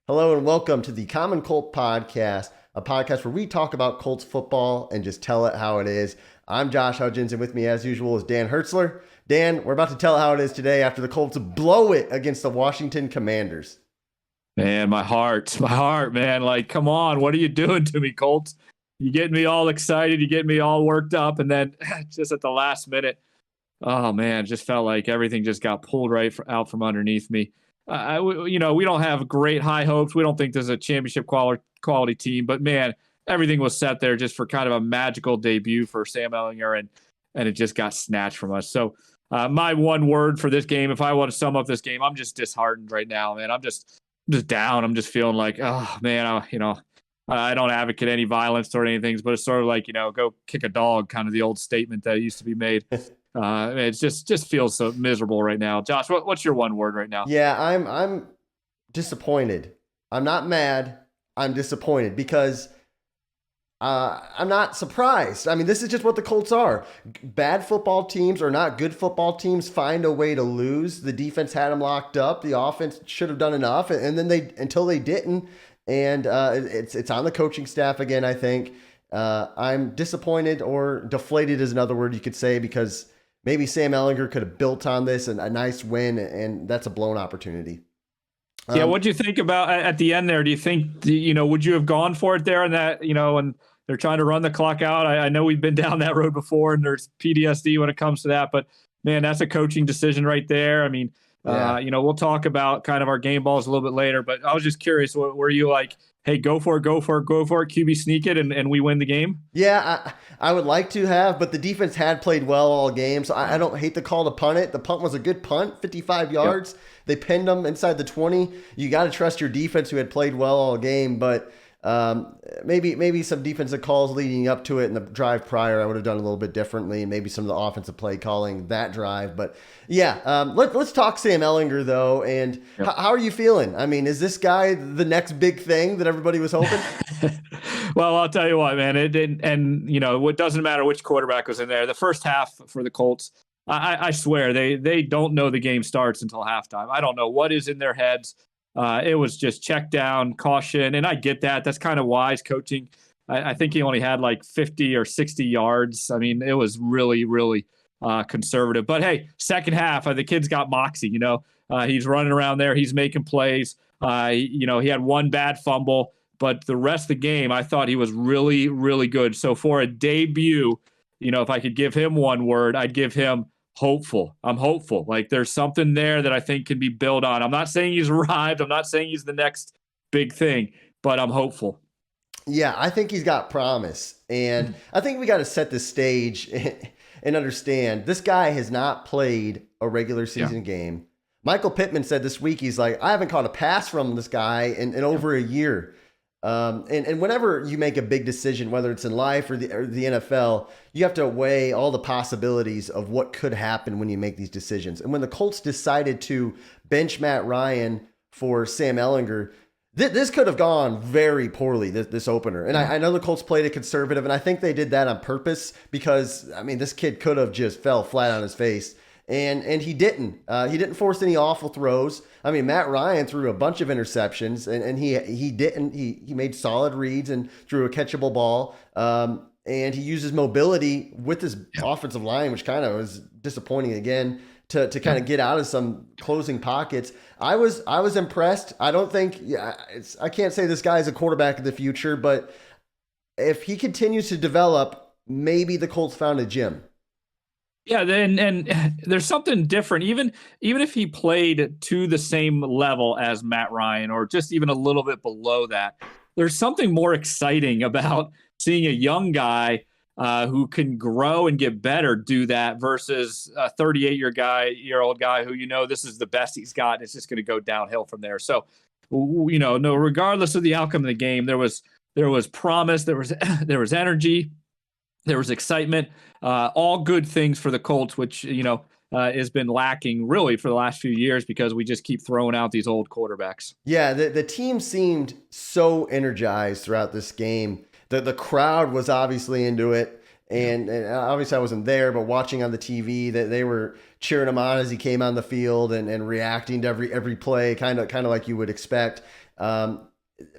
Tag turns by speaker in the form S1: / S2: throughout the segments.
S1: Hello and welcome to the Common Colt Podcast, a podcast where we talk about Colts football and just tell it how it is. I'm Josh Hudgens, and with me as usual is Dan Hertzler. Dan, we're about to tell it how it is today after the Colts blow it against the Washington Commanders.
S2: Man, my heart, man. Like, come on, what are you doing to me, Colts? You get me all excited, you get me all worked up, and then just at the last minute, oh man, it just felt like everything just got pulled out from underneath me. We don't have great high hopes. We don't think there's a championship quality team, but man, everything was set there just for kind of a magical debut for Sam Ehlinger, and it just got snatched from us. So my one word for this game, if I want to sum up this game, I'm just disheartened right now, man. I'm just down. I'm just feeling like, oh man, I don't advocate any violence or anything, but it's sort of like, go kick a dog, kind of the old statement that used to be made. It just feels so miserable right now. Josh, what's your one word right now?
S1: Yeah, I'm disappointed. I'm not mad. I'm disappointed because I'm not surprised. I mean, this is just what the Colts are. Bad football teams or not good football teams find a way to lose. The defense had them locked up. The offense should have done enough, and then until they didn't. And it's on the coaching staff again, I think. I'm disappointed, or deflated is another word you could say, because maybe Sam Ehlinger could have built on this and a nice win, and that's a blown opportunity.
S2: Yeah, what do you think about at the end there? Do you think, would you have gone for it there and that, and they're trying to run the clock out? I know we've been down that road before, and there's PTSD when it comes to that, but man, that's a coaching decision right there. I mean, yeah. We'll talk about kind of our game balls a little bit later, but I was just curious, were you like, hey, go for it, QB sneak it, and we win the game?
S1: Yeah, I would like to have, but the defense had played well all game, so I don't hate the call to punt it. The punt was a good punt, 55 yards. Yep. They pinned them inside the 20. You got to trust your defense, who had played well all game, but maybe some defensive calls leading up to it in the drive prior, I would have done a little bit differently, and maybe some of the offensive play calling that drive. But yeah, let's talk Sam Ehlinger though. And yep. How are you feeling? I mean, is this guy the next big thing that everybody was hoping?
S2: Well, I'll tell you what, man. It didn't, and it doesn't matter which quarterback was in there. The first half for the Colts, I swear they don't know the game starts until halftime. I don't know what is in their heads. It was just check down, caution, and I get that. That's kind of wise coaching. I think he only had like 50 or 60 yards. I mean, it was really, really conservative. But hey, second half, the kid's got moxie. He's running around there. He's making plays. He had one bad fumble, but the rest of the game, I thought he was really, really good. So for a debut, if I could give him one word, I'd give him hopeful. I'm hopeful. Like, there's something there that I think can be built on. I'm not saying he's arrived. I'm not saying he's the next big thing, but I'm hopeful.
S1: Yeah, I think he's got promise. And I think we got to set the stage and understand this guy has not played a regular season game. Michael Pittman said this week, he's like, I haven't caught a pass from this guy in over a year. And whenever you make a big decision, whether it's in life or the NFL, you have to weigh all the possibilities of what could happen when you make these decisions. And when the Colts decided to bench Matt Ryan for Sam Ehlinger, this could have gone very poorly, this opener. And I know the Colts played it conservative, and I think they did that on purpose because, I mean, this kid could have just fell flat on his face. And he didn't. He didn't force any awful throws. I mean, Matt Ryan threw a bunch of interceptions, and he didn't. He made solid reads and threw a catchable ball. And he used his mobility with his offensive line, which kind of was disappointing again, to kind of get out of some closing pockets. I was impressed. I don't think I can't say this guy's a quarterback of the future, but if he continues to develop, maybe the Colts found a gem.
S2: Yeah, and there's something different. Even if he played to the same level as Matt Ryan, or just even a little bit below that, there's something more exciting about seeing a young guy who can grow and get better do that versus a 38-year-old guy who this is the best he's got, and it's just going to go downhill from there. So, no, regardless of the outcome of the game, there was promise, there was energy. There was excitement, all good things for the Colts, which, has been lacking really for the last few years because we just keep throwing out these old quarterbacks.
S1: Yeah, the team seemed so energized throughout this game. The crowd was obviously into it. And obviously I wasn't there, but watching on the TV that they were cheering him on as he came on the field and reacting to every play, kind of like you would expect.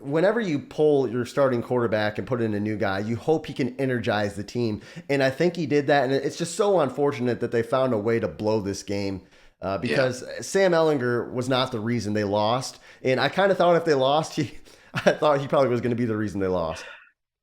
S1: Whenever you pull your starting quarterback and put in a new guy, you hope he can energize the team. And I think he did that. And it's just so unfortunate that they found a way to blow this game because Sam Ehlinger was not the reason they lost. And I kind of thought if they lost, I thought he probably was going to be the reason they lost.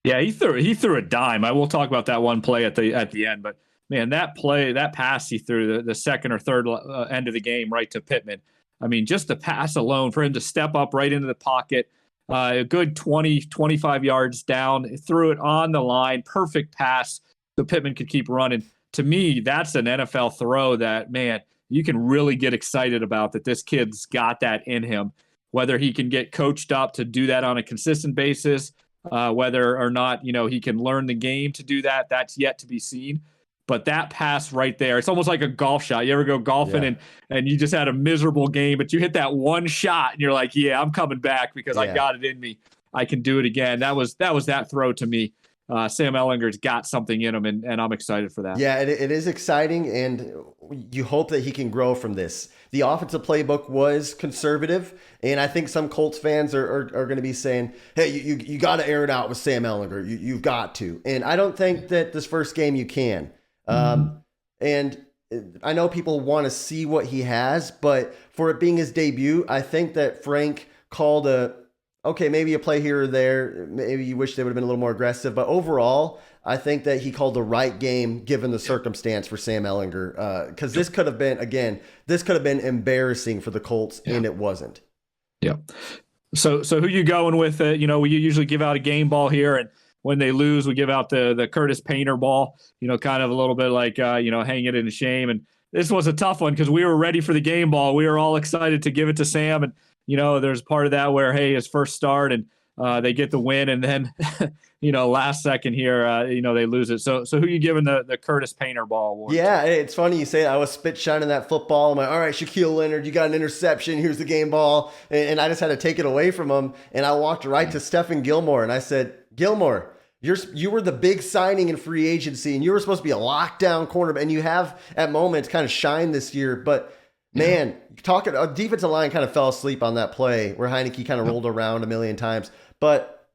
S2: Yeah, he threw a dime. I will talk about that one play at the end, but man, that pass he threw the second or third end of the game right to Pittman. I mean, just the pass alone for him to step up right into the pocket, a good 20, 25 yards down, threw it on the line, perfect pass so Pittman could keep running. To me, that's an NFL throw that, man, you can really get excited about that this kid's got that in him. Whether he can get coached up to do that on a consistent basis, whether or not, he can learn the game to do that, that's yet to be seen. But that pass right there, it's almost like a golf shot. You ever go golfing and you just had a miserable game, but you hit that one shot and you're like, yeah, I'm coming back because I got it in me. I can do it again. That was that throw to me. Sam Ehlinger's got something in him, and I'm excited for that.
S1: Yeah, it is exciting, and you hope that he can grow from this. The offensive playbook was conservative, and I think some Colts fans are going to be saying, hey, you got to air it out with Sam Ehlinger. You've got to. And I don't think that this first game you can. And I know people want to see what he has, but for it being his debut, I think that Frank called okay, maybe a play here or there. Maybe you wish they would have been a little more aggressive, but overall, I think that he called the right game given the circumstance for Sam Ehlinger. Because this could have been embarrassing for the Colts, and it wasn't.
S2: Yeah. So who you going with? We usually give out a game ball here, and when they lose, we give out the Curtis Painter ball. Kind of a little bit like hang it in shame. And this was a tough one because we were ready for the game ball. We were all excited to give it to Sam, and there's part of that where, hey, his first start and they get the win, and then, last second here, they lose it. So who you giving the Curtis Painter ball award?
S1: Yeah, it's funny you say that. I was spit shining that football. I'm like, all right, Shaquille Leonard, you got an interception. Here's the game ball. And I just had to take it away from him. And I walked right to Stephen Gilmore, and I said, Gilmore, you were the big signing in free agency, and you were supposed to be a lockdown cornerback, and you have at moments kind of shined this year, but man, a defensive line kind of fell asleep on that play where Heineke kind of rolled around a million times. But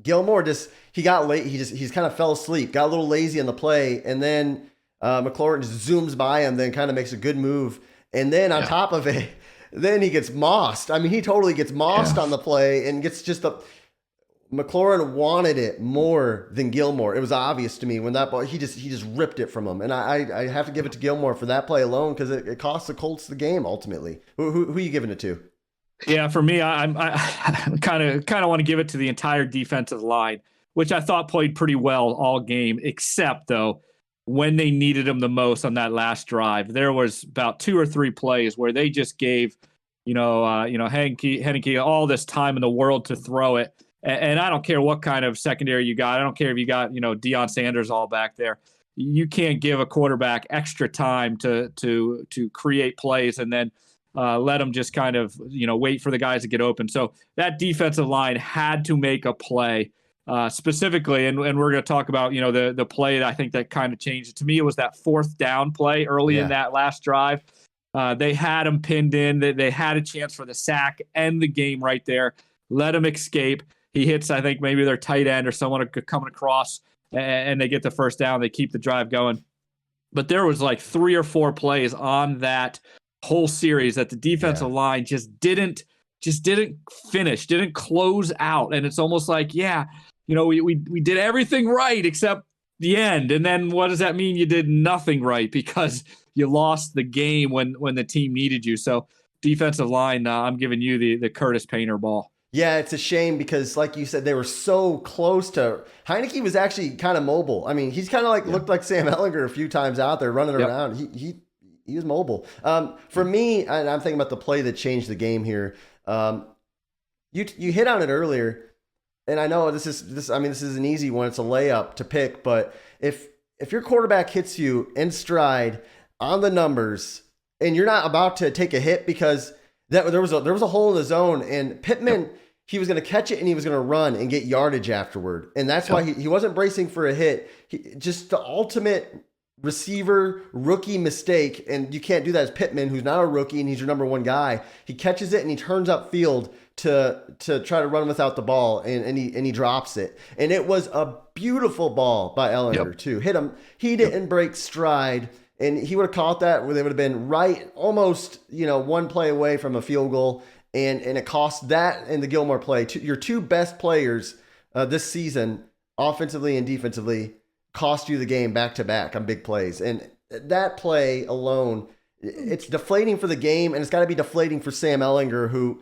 S1: Gilmore he got late. He's kind of fell asleep, got a little lazy on the play, and then McLaurin just zooms by him, then kind of makes a good move, and then on top of it, then he gets mossed. I mean, he totally gets mossed on the play and gets just McLaurin wanted it more than Gilmore. It was obvious to me when that ball, he just ripped it from him. And I have to give it to Gilmore for that play alone because it cost the Colts the game ultimately. Who are you giving it to?
S2: Yeah, for me, I kind of want to give it to the entire defensive line, which I thought played pretty well all game, except though when they needed him the most on that last drive. There was about 2 or 3 plays where they just gave Heineke all this time in the world to throw it. And I don't care what kind of secondary you got. I don't care if you got, Deion Sanders all back there. You can't give a quarterback extra time to create plays and then let them just kind of, wait for the guys to get open. So that defensive line had to make a play specifically. And we're going to talk about, the play that I think that kind of changed it. To me, it was that 4th down play early in that last drive. They had him pinned in. They had a chance for the sack and the game right there. Let him escape. He hits, I think, maybe their tight end or someone coming across, and they get the first down. They keep the drive going. But there was like 3 or 4 plays on that whole series that the defensive line just didn't finish, didn't close out. And it's almost like, we did everything right except the end. And then what does that mean? You did nothing right because you lost the game when the team needed you. So defensive line, I'm giving you the Curtis Painter ball.
S1: Yeah, it's a shame because, like you said, they were so close to. Heineke was actually kind of mobile. I mean, he's kind of looked like Sam Ehlinger a few times out there running around. He was mobile. For me, and I'm thinking about the play that changed the game here. You hit on it earlier, and I know this is an easy one. It's a layup to pick, but if your quarterback hits you in stride on the numbers, and you're not about to take a hit because there was a hole in the zone, and Pittman. He was going to catch it and he was going to run and get yardage afterward. And that's why he wasn't bracing for a hit. Just the ultimate receiver rookie mistake, and you can't do that as Pittman, who's not a rookie and he's your number one guy. He catches it and he turns upfield to try to run without the ball, and he drops it. And it was a beautiful ball by Ehlinger too. Hit him. He didn't break stride, and he would have caught that where they would have been right almost, one play away from a field goal. And it cost that and the Gilmore play. Your two best players this season, offensively and defensively, cost you the game back to back on big plays. And that play alone, it's deflating for the game, and it's got to be deflating for Sam Ehlinger, who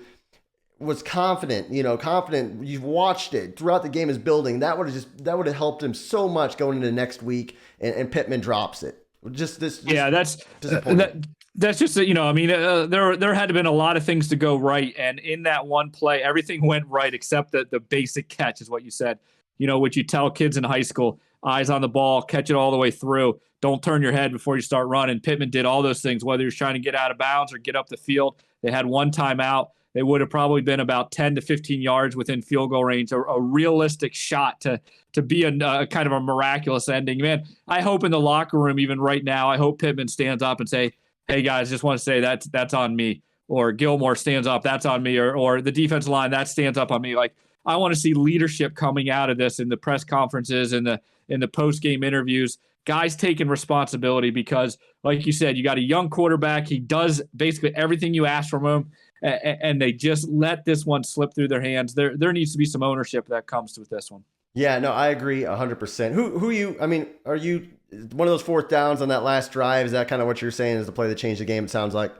S1: was confident. You've watched it throughout the game is building. That would have helped him so much going into next week, and Pittman drops it. That's disappointing.
S2: That's just, there had to have been a lot of things to go right. And in that one play, everything went right except the basic catch is what you said. What you tell kids in high school, eyes on the ball, catch it all the way through. Don't turn your head before you start running. Pittman did all those things, whether he was trying to get out of bounds or get up the field. They had one timeout. They would have probably been about 10 to 15 yards within field goal range, a realistic shot to be a kind of a miraculous ending. Man, I hope in the locker room, even right now, I hope Pittman stands up and say, hey guys, just want to say that's on me. Or Gilmore stands up, that's on me. Or the defensive line, that stands up on me. Like, I want to see leadership coming out of this in the press conferences and in the post-game interviews. Guys taking responsibility because, like you said, you got a young quarterback. He does basically everything you ask from him, and they just let this one slip through their hands. There needs to be some ownership that comes with this one.
S1: Yeah, no, I agree 100%. Are you one of those fourth downs on that last drive? Is that kind of what you're saying is the play that changed the game? It sounds like.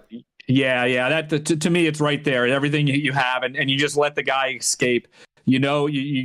S2: Yeah. To me, it's right there. Everything you have, and you just let the guy escape. You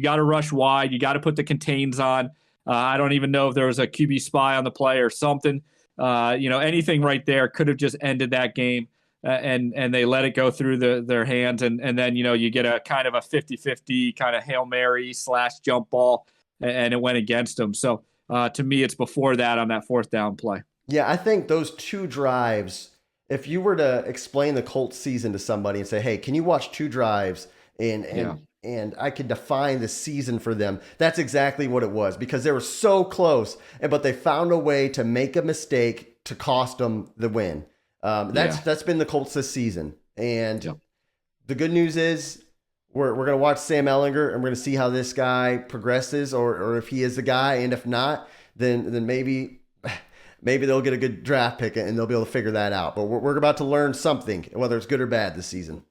S2: got to rush wide. You got to put the contains on. I don't even know if there was a QB spy on the play or something. Anything right there could have just ended that game. And they let it go through their hands. And then, you get a kind of a 50-50 kind of Hail Mary / jump ball, and it went against them. So to me, it's before that on that fourth down play.
S1: Yeah, I think those two drives, if you were to explain the Colts season to somebody and say, hey, can you watch two drives and I could define the season for them, that's exactly what it was, because they were so close, but they found a way to make a mistake to cost them the win. That's been the Colts this season. And the good news is we're going to watch Sam Ehlinger, and we're going to see how this guy progresses, or if he is the guy. And if not, then maybe they'll get a good draft pick and they'll be able to figure that out. But we're about to learn something, whether it's good or bad this season.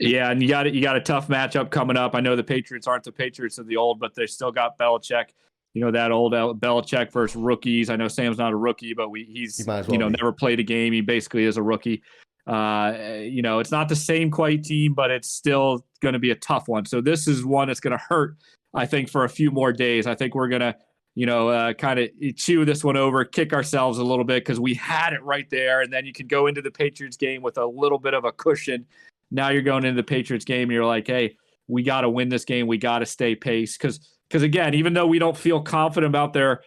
S2: Yeah, and you got a tough matchup coming up. I know the Patriots aren't the Patriots of the old, but they still got Belichick. That old Belichick versus rookies. I know Sam's not a rookie, but he's never played a game. He basically is a rookie. It's not the same quite team, but it's still going to be a tough one. So this is one that's going to hurt, I think, for a few more days. I think we're going to, kind of chew this one over, kick ourselves a little bit because we had it right there. And then you can go into the Patriots game with a little bit of a cushion. Now you're going into the Patriots game and you're like, hey, we got to win this game. We got to stay pace. Because again, even though we don't feel confident about their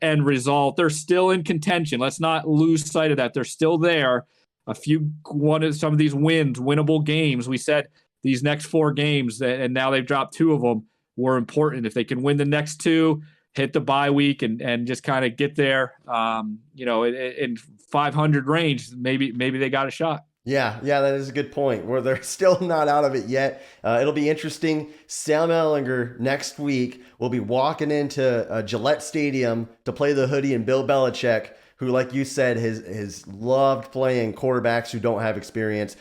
S2: end result, they're still in contention. Let's not lose sight of that. They're still there. Some of these wins, winnable games. We said these next 4 games, and now they've dropped 2 of them, were important. If they can win the next 2, hit the bye week and just kind of get there, in 500 range, maybe they got a shot.
S1: Yeah, that is a good point. Where they're still not out of it yet. It'll be interesting. Sam Ehlinger next week will be walking into Gillette Stadium to play the hoodie, and Bill Belichick, who, like you said, has loved playing quarterbacks who don't have experience.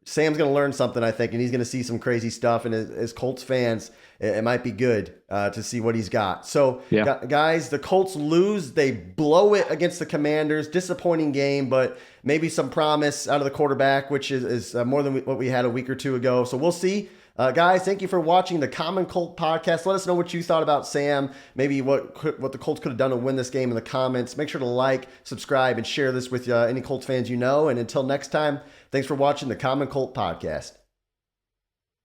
S1: Sam's going to learn something, I think, and he's going to see some crazy stuff. And as Colts fans, it might be good to see what he's got. So, guys, the Colts lose. They blow it against the Commanders. Disappointing game, but maybe some promise out of the quarterback, which is more than what we had a week or 2 ago. So we'll see. Guys, thank you for watching the Common Colt Podcast. Let us know what you thought about Sam, maybe what the Colts could have done to win this game in the comments. Make sure to like, subscribe, and share this with any Colts fans you know. And until next time, thanks for watching the Common Colt Podcast.